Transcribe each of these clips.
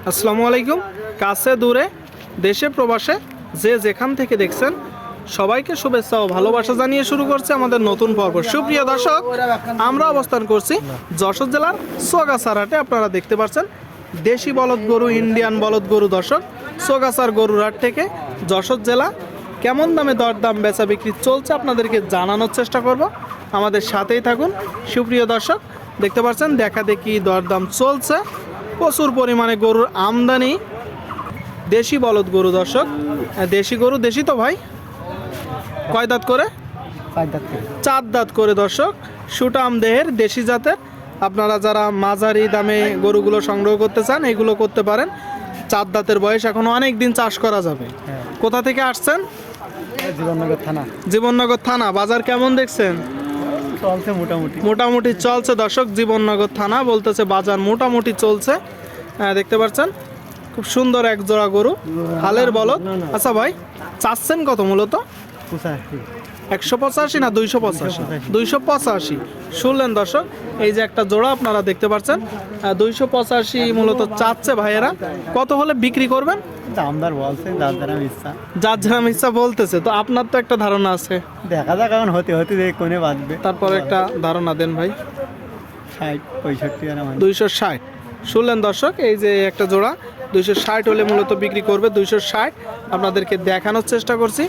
আসসালামু আলাইকুম। কাছে দূরে দেশে প্রবাসে যে যেখান থেকে দেখছেন সবাইকে শুভেচ্ছা ও ভালোবাসা জানিয়ে শুরু করছে আমাদের নতুন পর্ব। সুপ্রিয় দর্শক, আমরা অবস্থান করছি যশোর জেলার সোগাছার হাটে। আপনারা দেখতে পাচ্ছেন দেশি বলদ গরু, ইন্ডিয়ান বলদ গরু। দর্শক, সোগাছার গরুর হাট থেকে যশোর জেলা কেমন দামে দরদাম বেচা বিক্রি চলছে আপনাদেরকে জানানোর চেষ্টা করব। আমাদের সাথেই থাকুন। সুপ্রিয় দর্শক, দেখতে পাচ্ছেন দেখা দেখি দরদাম চলছে। প্রচুর পরিমাণে গরুর আমদানি। দেশি বলদ গরু। দর্শক, দেশি গরু দেশি তো ভাই? কয় দাঁত করে? 4 দাঁত করে। দর্শক, সুটাম দেহের দেশি জাতের। আপনারা যারা মাঝারি দামে গরুগুলো সংগ্রহ করতে চান এগুলো করতে পারেন। 4 দাঁতের বয়স, এখনো অনেক দিন চাষ করা যাবে। কোথা থেকে আসছেন? জীবননগর থানা। জীবননগর থানা। বাজার কেমন দেখছেন? চলছে মোটামুটি মোটামুটি চলছে। দর্শক, জীবননগর থানা বলতেছে বাজার মোটামুটি চলছে। দেখতে পাচ্ছেন খুব সুন্দর এক জোড়া গরু, হালের বলদ। আচ্ছা ভাই, চাচ্ছেন কত মূলত? 185 না 285? 285 শুনলেন দর্শক। এই যে একটা জোড়া আপনারা দেখতে পাচ্ছেন, 285 মূলত চাচ্ছে ভাইয়েরা। কত হলে বিক্রি করবেন? দামদার বলছে, যার যার ইচ্ছা বলতেছে। তো আপনার তো একটা ধারণা আছে, দেখা যাক এখন হতে হতে কোনে বাঁধবে। তারপর একটা ধারণা দেন ভাই। 60-65 260 শুনলেন দর্শক। এই যে একটা জোড়া 260 হলে মূলত বিক্রি করবে। 260 আপনাদেরকে দেখানোর চেষ্টা করছি।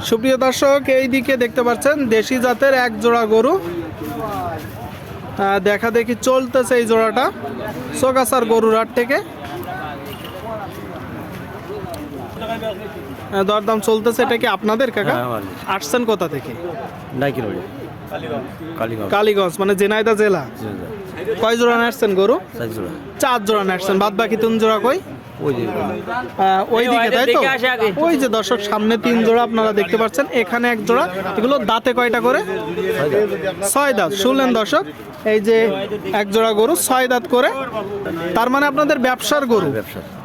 সুপ্রিয় দর্শক, এই দিকে দেখতে পাচ্ছেন দেশি জাতের এক জোড়া গরু দেখা দেখি চলতেছে। এই জোড়াটা সোগাছার গরুর হাট থেকে দরদাম চলতেছে। এটা কি আপনাদের কাকা? আসছেন কোথা থেকে? কালীগঞ্জ, মানে ঝিনাইদহ জেলা। কয় জোড়া নাড়ছেন গরু? 4 জোড়া নাড়ছেন। বাদ বাকি 3 জোড়া কই? ওই দিকে, তাই তো? ওই যে দর্শক, সামনে 3 জোড়া আপনারা দেখতে পাচ্ছেন, এখানে 1 জোড়া। এগুলো দাঁতে কয়টা করে? 6 দাঁত। শুনলেন দর্শক, এই যে 1 জোড়া গরু 6 দাঁত করে। তার মানে আপনাদের ব্যবসার গরু।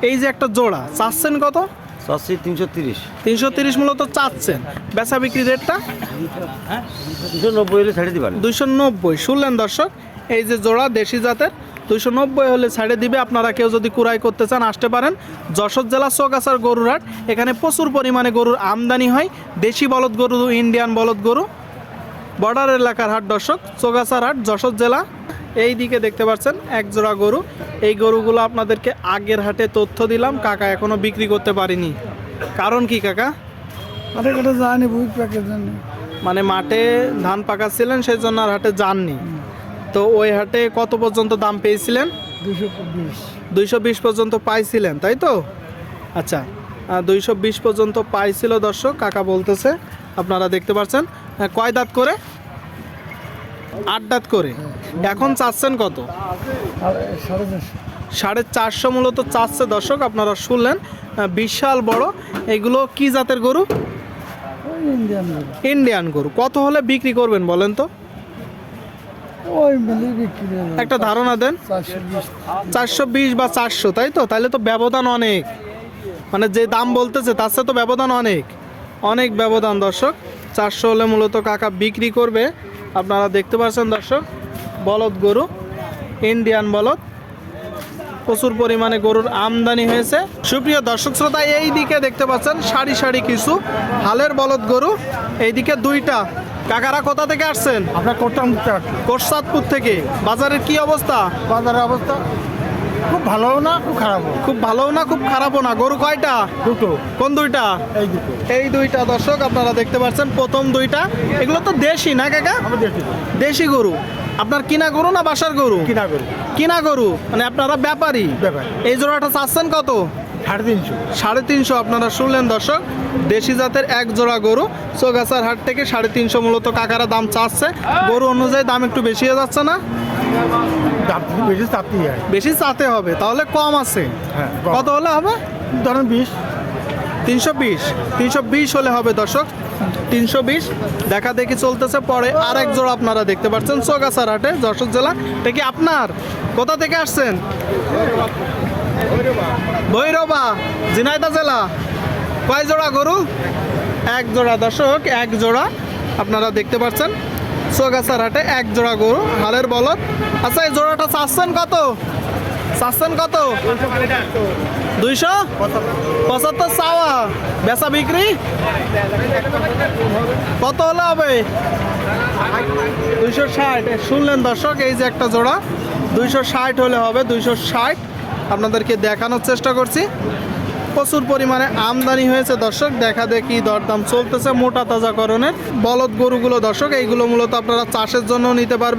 এই যে একটা জোড়া চাচ্ছেন কত? 330 মূলত চাচ্ছেন। বেচা বিক্রি রেটটা 290। শুনলেন দর্শক, এই যে জোড়া দেশি জাতের 290 হলে ছাড়ে দিবে। আপনারা কেউ যদি কুড়াই করতে চান আসতে পারেন যশোর জেলা সোগাছার গরুর হাট। এখানে প্রচুর পরিমাণে গরুর আমদানি হয়। দেশি বলদ গরু, ইন্ডিয়ান বলদ গরু। বর্ডার এলাকার হাট দর্শক, সোগাছার হাট, যশোর জেলা। এই দিকে দেখতে পাচ্ছেন 1 জোড়া গরু। এই গরুগুলো আপনাদেরকে আগের হাটে তথ্য দিলাম, কাকা এখনো বিক্রি করতে পারিনি। কারণ কি কাকা? মানে মাঠে ধান পাকাচ্ছিলেন, সেই জন্য আর হাটে যাননি। তো ওই হাটে কত পর্যন্ত দাম পেয়েছিলেন? 220 পর্যন্ত পাইছিলেন, তাই তো? আচ্ছা, 220 পর্যন্ত পাইছিল দর্শক, কাকা বলতেছে। আপনারা দেখতে পাচ্ছেন কয় দাঁত করে? 8 দাঁত করে। এখন চাচ্ছেন কত? 450 মূলত চাচ্ছে দর্শক। আপনারা শুনলেন, বিশাল বড়। এগুলো কি জাতের গরু? ইন্ডিয়ান গরু। কত হলে বিক্রি করবেন বলেন তো? একটা ধারণা দেন। 420 বা 400, তাই তো? তাহলে তো ব্যবধান অনেক, মানে যে দাম বলতেছে তার সাথে তো ব্যবধান অনেক ব্যবধান দর্শক। 400 হলে মূলত কাকা বিক্রি করবে। আপনারা দেখতে পাচ্ছেন দর্শক, বলদ গরু, ইন্ডিয়ান বলদ। প্রচুর পরিমাণে গরুর আমদানি হয়েছে। সুপ্রিয় দর্শক শ্রোতা, এই দিকে দেখতে পাচ্ছেন সারি সারি কিছু হালের বলদ গরু। এইদিকে 2টা। কাকারা কোথা থেকে আসছেন? আপনার কোটচাঁদপুর থেকে। বাজারের কি অবস্থা? বাজারের অবস্থা খুব ভালোও না, খুব খারাপও। খুব ভালোও না, খুব খারাপও না। গরু কয়টা? 2টো। কোন 2টা? এই 2টা দর্শক আপনারা দেখতে পাচ্ছেন। প্রথম 2টা। এগুলো তো দেশি না কাকা? দেশি গরু। আপনার কিনা গরু না বাসার গরু? কিনা গরু, মানে আপনারা ব্যাপারী। এই জোড়াটা চাচ্ছেন কত? 350। আপনারা শুনলেন দর্শক, দেশি জাতের 1 জোড়া গরু সোগাছার হাট থেকে 350 মূলত কাকারা দাম চাচ্ছে। গরু অনুযায়ী দাম একটু বেশি হয়ে যাচ্ছে না? বেশি চাতে হবে, তাহলে কম আছে। কত হলে হবে? ধরেন 320 হলে হবে দর্শক। 320 দেখা দেখি চলতেছে। পরে আর 1 জোড়া আপনারা দেখতে পাচ্ছেন সোগাছার হাটে, যশোর জেলা। এটা কি আপনার? কোথা থেকে আসছেন? ভৈরবা, ঝিনাইদহ জেলা। কয় জোড়া গরু? 1 জোড়া দর্শক, 1 জোড়া আপনারা দেখতে পাচ্ছেন। সোগাছার হাটে 1 জোড়া গরু, হালের বলদ। আচ্ছা, এই জোড়াটা চাচ্ছেন কত? চাচ্ছেন কত? 275 চাওয়া, বেচা বিক্রি কত হলে হবে? 260। শুনলেন দর্শক, এই যে একটা জোড়া 260 হলে হবে। 260 আপনাদেরকে দেখানোর চেষ্টা করছি। প্রচুর পরিমাণে আমদানি হয়েছে দর্শক, দেখা দেখি দরদাম চলতেছে। মোটা তাজাকরণের বলদ গরুগুলো দর্শক, এইগুলো মূলত আপনারা চাষের জন্য নিতে পারবেন।